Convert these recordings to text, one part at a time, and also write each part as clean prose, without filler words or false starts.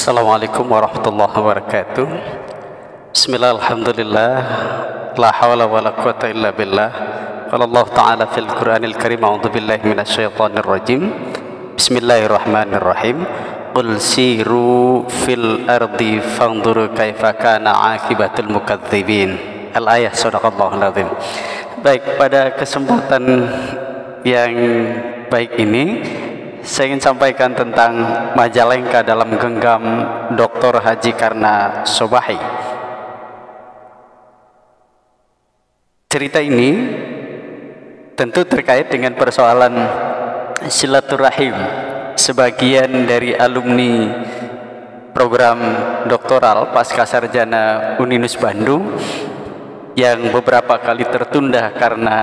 Assalamualaikum warahmatullahi wabarakatuh. Bismillah, alhamdulillah, la hawla wa la quwata illa billah. Qala Allah Ta'ala fil Qur'anil Karim, a'udzu billahi minasyaitonir rajim. Bismillahirrahmanirrahim. Qul siru fil ardi fanzuru kaifa kana aqibatul mukadzibin. Al-ayah, sadaqallahul azim. Baik, pada kesempatan yang baik ini saya ingin sampaikan tentang Majalengka dalam genggam Dr. Haji Karna Sobahi. Cerita ini tentu terkait dengan persoalan silaturahim sebagian dari alumni program doktoral pasca sarjana Uninus Bandung yang beberapa kali tertunda karena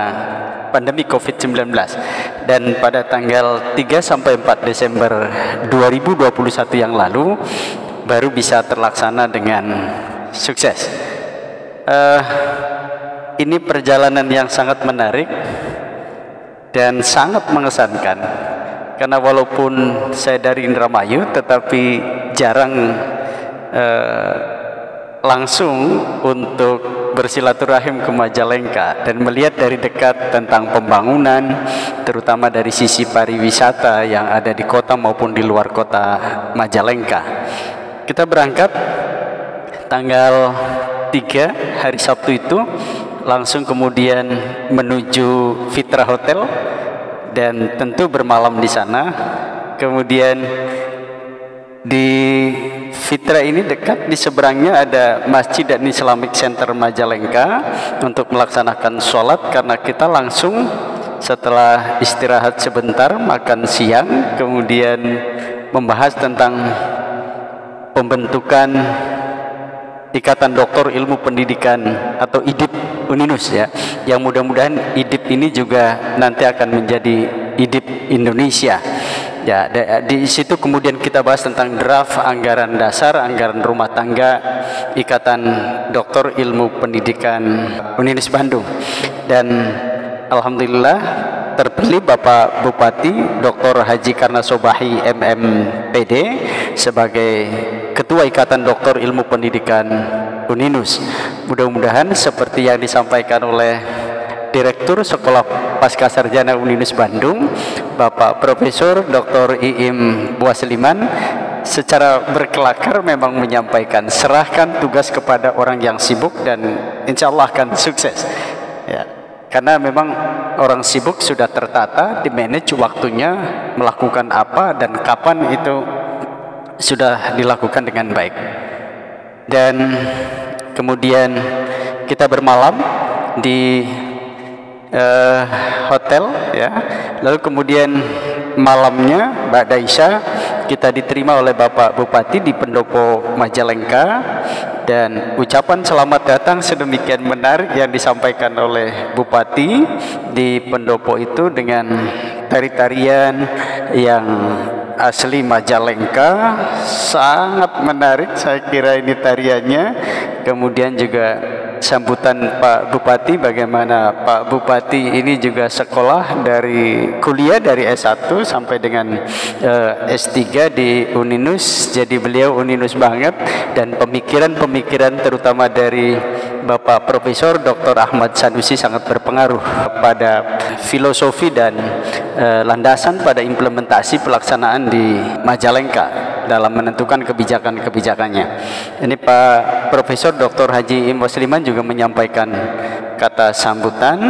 pandemi COVID-19, dan pada tanggal 3 sampai 4 Desember 2021 yang lalu baru bisa terlaksana dengan sukses. Ini perjalanan yang sangat menarik dan sangat mengesankan, karena walaupun saya dari Indramayu tetapi jarang langsung untuk bersilaturahim ke Majalengka dan melihat dari dekat tentang pembangunan, terutama dari sisi pariwisata yang ada di kota maupun di luar kota Majalengka. Kita berangkat tanggal 3 hari Sabtu itu, langsung kemudian menuju Fitra Hotel dan tentu bermalam di sana. Kemudian di Fitra ini dekat di seberangnya ada Masjid dan Islamic Center Majalengka untuk melaksanakan sholat, karena kita langsung setelah istirahat sebentar makan siang kemudian membahas tentang pembentukan Ikatan Doktor Ilmu Pendidikan atau IDIP Uninus, ya, yang mudah-mudahan IDIP ini juga nanti akan menjadi IDIP Indonesia. Ya, di situ kemudian kita bahas tentang draft anggaran dasar, anggaran rumah tangga Ikatan Doktor Ilmu Pendidikan Uninus Bandung. Dan alhamdulillah terpilih Bapak Bupati Dr. Haji Karna Sobahi MMPD sebagai Ketua Ikatan Doktor Ilmu Pendidikan Uninus. Mudah-mudahan seperti yang disampaikan oleh Direktur Sekolah Pasca Sarjana Uninus Bandung, Bapak Profesor Dr. Iim Buasliman, secara berkelakar memang menyampaikan serahkan tugas kepada orang yang sibuk dan insya Allah akan sukses, ya, karena memang orang sibuk sudah tertata, dimanage waktunya melakukan apa dan kapan itu sudah dilakukan dengan baik. Dan kemudian kita bermalam di hotel, ya, lalu kemudian malamnya Ba'da Isya kita diterima oleh Bapak Bupati di Pendopo Majalengka, dan ucapan selamat datang sedemikian menarik yang disampaikan oleh Bupati di Pendopo itu dengan tari-tarian yang asli Majalengka, sangat menarik saya kira ini tariannya. Kemudian juga sambutan Pak Bupati, bagaimana Pak Bupati ini juga sekolah dari kuliah dari S1 sampai dengan S3 di Uninus, jadi beliau Uninus banget, dan pemikiran-pemikiran terutama dari Bapak Profesor Dr. Ahmad Sanusi sangat berpengaruh pada filosofi dan landasan pada implementasi pelaksanaan di Majalengka dalam menentukan kebijakan-kebijakannya. Ini Pak Profesor Dr. Haji Iim Buasliman juga menyampaikan kata sambutan,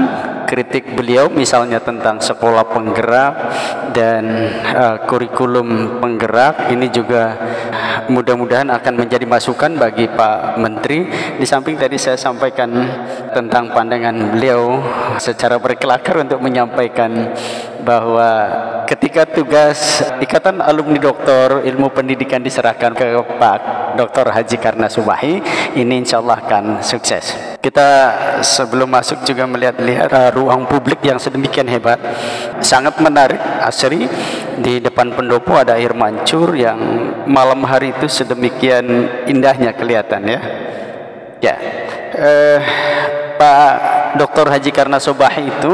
kritik beliau misalnya tentang sekolah penggerak dan kurikulum penggerak. Ini juga mudah-mudahan akan menjadi masukan bagi Pak Menteri. Di samping tadi saya sampaikan tentang pandangan beliau secara berkelakar untuk menyampaikan bahwa ketika tugas Ikatan Alumni Doktor Ilmu Pendidikan diserahkan ke Pak Dr. Haji Karna Sobahi, ini insya Allah akan sukses. Kita sebelum masuk juga melihat ruang publik yang sedemikian hebat, sangat menarik, asri. Di depan pendopo ada air mancur yang malam hari itu sedemikian indahnya kelihatan, ya. Ya, Pak Dr. Haji Karna Sobahi itu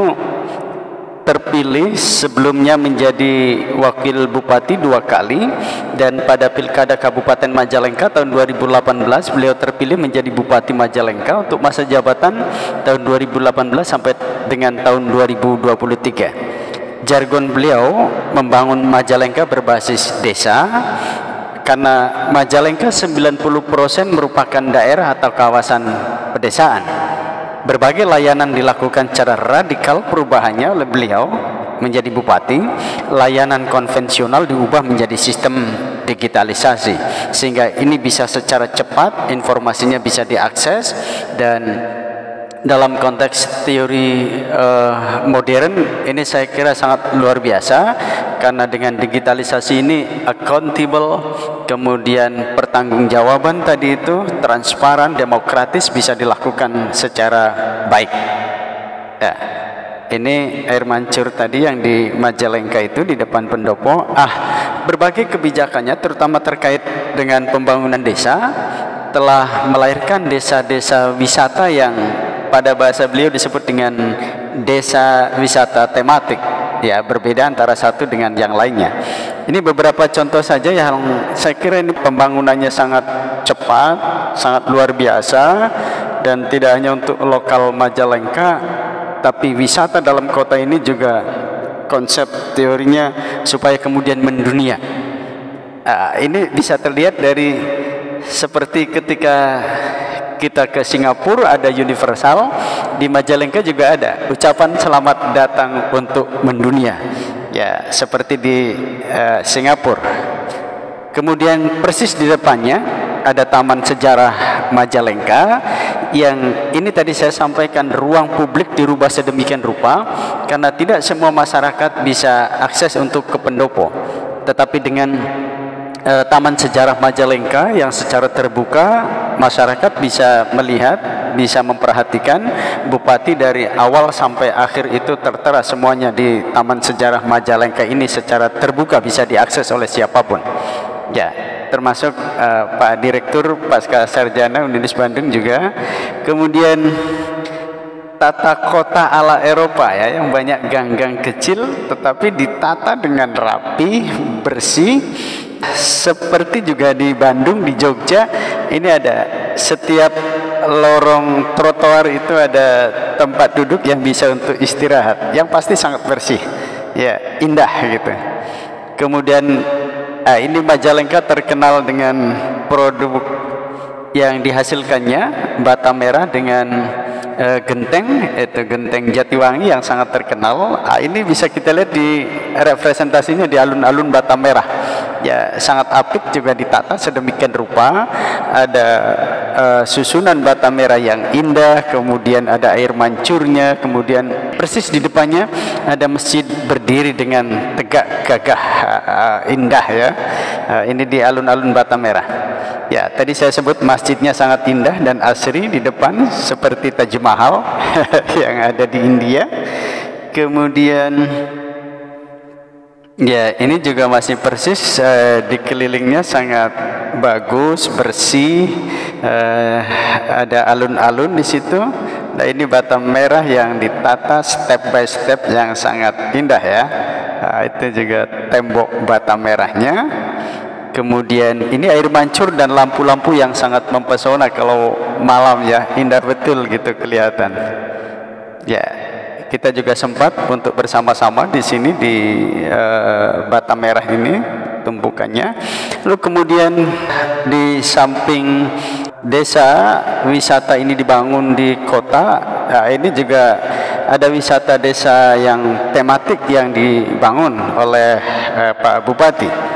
terpilih sebelumnya menjadi wakil bupati 2 kali, dan pada pilkada Kabupaten Majalengka tahun 2018 beliau terpilih menjadi Bupati Majalengka untuk masa jabatan tahun 2018 sampai dengan tahun 2023. Jargon beliau membangun Majalengka berbasis desa, karena Majalengka 90% merupakan daerah atau kawasan pedesaan. Berbagai layanan dilakukan secara radikal perubahannya oleh beliau menjadi bupati. Layanan konvensional diubah menjadi sistem digitalisasi, sehingga ini bisa secara cepat, informasinya bisa diakses, dan dalam konteks teori modern ini saya kira sangat luar biasa, karena dengan digitalisasi ini accountable, kemudian pertanggungjawaban tadi itu transparan, demokratis, bisa dilakukan secara baik. Ya, ini air mancur tadi yang di Majalengka itu di depan pendopo. Berbagai kebijakannya terutama terkait dengan pembangunan desa telah melahirkan desa-desa wisata yang pada bahasa beliau disebut dengan desa wisata tematik. Ya, berbeda antara satu dengan yang lainnya. Ini beberapa contoh saja yang saya kira ini pembangunannya sangat cepat, sangat luar biasa, dan tidak hanya untuk lokal Majalengka, tapi wisata dalam kota ini juga konsep teorinya supaya kemudian mendunia. Ini bisa terlihat dari seperti ketika kita ke Singapura ada Universal, di Majalengka juga ada ucapan selamat datang untuk mendunia. Ya, seperti di Singapura. Kemudian persis di depannya ada Taman Sejarah Majalengka, yang ini tadi saya sampaikan ruang publik dirubah sedemikian rupa karena tidak semua masyarakat bisa akses untuk ke pendopo. Tetapi dengan Taman Sejarah Majalengka yang secara terbuka, masyarakat bisa melihat, bisa memperhatikan bupati dari awal sampai akhir itu tertera semuanya di Taman Sejarah Majalengka ini secara terbuka, bisa diakses oleh siapapun. Ya, termasuk Pak Direktur Pasca Sarjana Universitas Bandung juga. Kemudian tata kota ala Eropa, ya, yang banyak gang-gang kecil tetapi ditata dengan rapi, bersih. Seperti juga di Bandung, di Jogja, ini ada setiap lorong trotoar itu ada tempat duduk yang bisa untuk istirahat, yang pasti sangat bersih, ya, indah gitu. Kemudian ini Majalengka terkenal dengan produk yang dihasilkannya, bata merah dengan genteng, itu genteng Jatiwangi yang sangat terkenal. Ini bisa kita lihat di representasinya di alun-alun bata merah. Ya, sangat apik, juga ditata sedemikian rupa. Ada susunan bata merah yang indah, kemudian ada air mancurnya, kemudian persis di depannya ada masjid berdiri dengan tegak gagah, indah, ya. Ini di alun-alun bata merah. Ya, tadi saya sebut masjidnya sangat indah dan asri di depan seperti Taj Mahal yang ada di India. Kemudian ya, ini juga masih persis, dikelilingnya sangat bagus, bersih, ada alun-alun di situ. Nah, ini bata merah yang ditata step by step yang sangat indah, ya. Itu juga tembok bata merahnya. Kemudian ini air mancur dan lampu-lampu yang sangat mempesona kalau malam, ya, indah betul gitu kelihatan. Ya, kita juga sempat untuk bersama-sama di sini di bata merah ini tumpukannya. Lalu kemudian di samping desa wisata ini dibangun di kota, ini juga ada wisata desa yang tematik yang dibangun oleh Pak Bupati.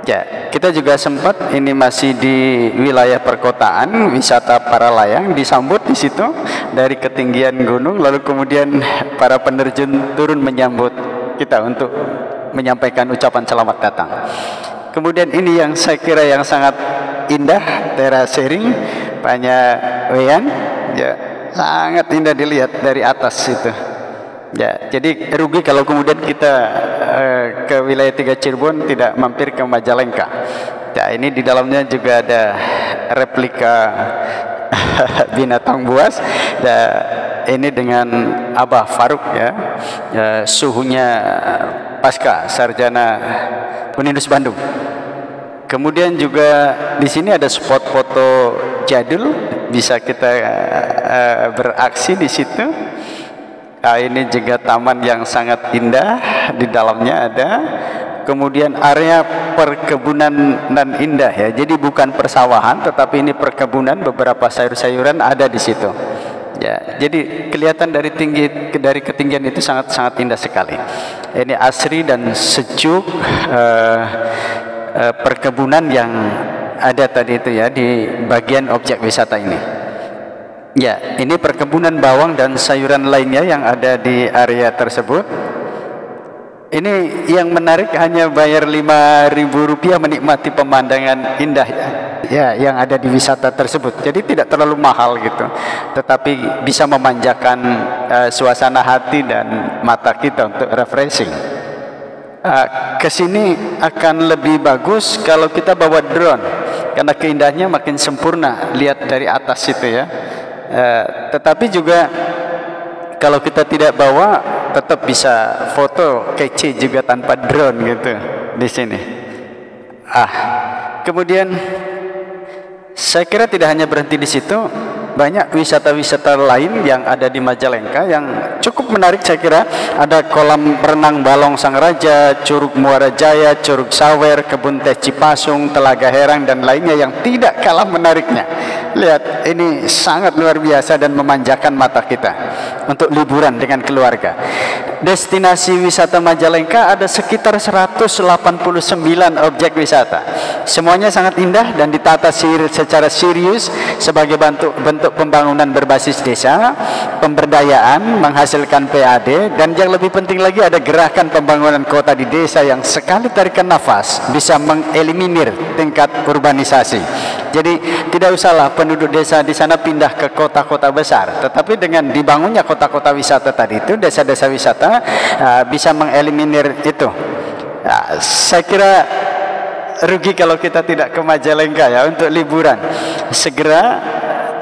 Ya, kita juga sempat, ini masih di wilayah perkotaan, wisata para layang disambut di situ dari ketinggian gunung, lalu kemudian para penerjun turun menyambut kita untuk menyampaikan ucapan selamat datang. Kemudian ini yang saya kira yang sangat indah, terasering banyak wean, ya, sangat indah dilihat dari atas itu. Ya, jadi rugi kalau kemudian kita ke wilayah 3 Cirebon tidak mampir ke Majalengka. Ya, ini di dalamnya juga ada replika binatang buas. ini dengan Abah Faruk ya, suhunya pasca sarjana Uninus Bandung. Kemudian juga di sini ada spot foto jadul, bisa kita beraksi di situ. Nah, ini juga taman yang sangat indah, di dalamnya ada. Kemudian area perkebunan dan indah ya. Jadi bukan persawahan, tetapi ini perkebunan, beberapa sayur-sayuran ada di situ. Ya, jadi kelihatan dari ketinggian itu sangat indah sekali. Ini asri dan sejuk. Perkebunan yang ada tadi itu ya di bagian objek wisata ini. Ya, ini perkebunan bawang dan sayuran lainnya yang ada di area tersebut. Ini yang menarik, hanya bayar Rp5.000 menikmati pemandangan indah ya, yang ada di wisata tersebut. Jadi tidak terlalu mahal gitu, tetapi bisa memanjakan suasana hati dan mata kita untuk refreshing. Kesini akan lebih bagus kalau kita bawa drone, karena keindahannya makin sempurna lihat dari atas itu ya. Tetapi juga kalau kita tidak bawa, tetap bisa foto kece juga tanpa drone gitu di sini. Kemudian saya kira tidak hanya berhenti di situ, banyak wisata-wisata lain yang ada di Majalengka yang cukup menarik saya kira. Ada kolam renang Balong Sang Raja, Curug Muara Jaya, Curug Sawer, Kebun Teh Cipasung, Telaga Herang dan lainnya yang tidak kalah menariknya. Lihat, ini sangat luar biasa dan memanjakan mata kita untuk liburan dengan keluarga. Destinasi wisata Majalengka ada sekitar 189 objek wisata. Semuanya sangat indah dan ditata secara serius sebagai bentuk pembangunan berbasis desa, pemberdayaan, menghasilkan PAD, dan yang lebih penting lagi ada gerakan pembangunan kota di desa yang sekali tarikan nafas bisa mengeliminir tingkat urbanisasi. Jadi tidak usahlah penduduk desa di sana pindah ke kota-kota besar, tetapi dengan dibangunnya kota-kota wisata tadi itu, desa-desa wisata bisa mengeliminir itu. Saya kira rugi kalau kita tidak ke Majalengka ya untuk liburan. Segera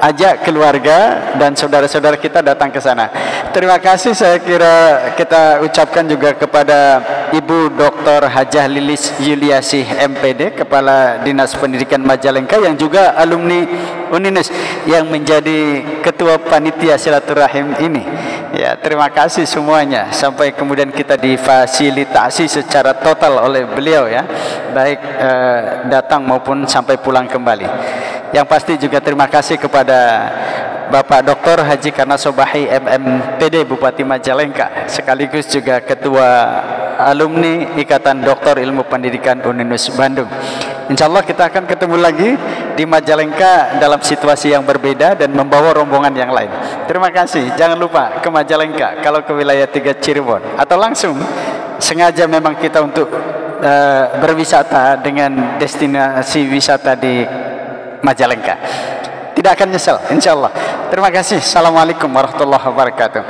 ajak keluarga dan saudara-saudara kita datang ke sana. Terima kasih saya kira kita ucapkan juga kepada Ibu Dr. Hajah Lilis Yuliasih MPD, Kepala Dinas Pendidikan Majalengka yang juga alumni Uninus yang menjadi ketua panitia silaturahim ini. Ya, terima kasih semuanya. Sampai kemudian kita difasilitasi secara total oleh beliau ya, baik datang maupun sampai pulang kembali. Yang pasti juga terima kasih kepada Bapak Dr. Haji Karna Sobahi MMPD Bupati Majalengka, sekaligus juga Ketua Alumni Ikatan Doktor Ilmu Pendidikan Uninus Bandung. Insya Allah kita akan ketemu lagi di Majalengka dalam situasi yang berbeda dan membawa rombongan yang lain. Terima kasih. Jangan lupa ke Majalengka kalau ke wilayah 3 Cirebon, atau langsung sengaja memang kita untuk berwisata dengan destinasi wisata di Majalengka. Tidak akan nyesel, insya Allah. Terima kasih. Assalamualaikum warahmatullahi wabarakatuh.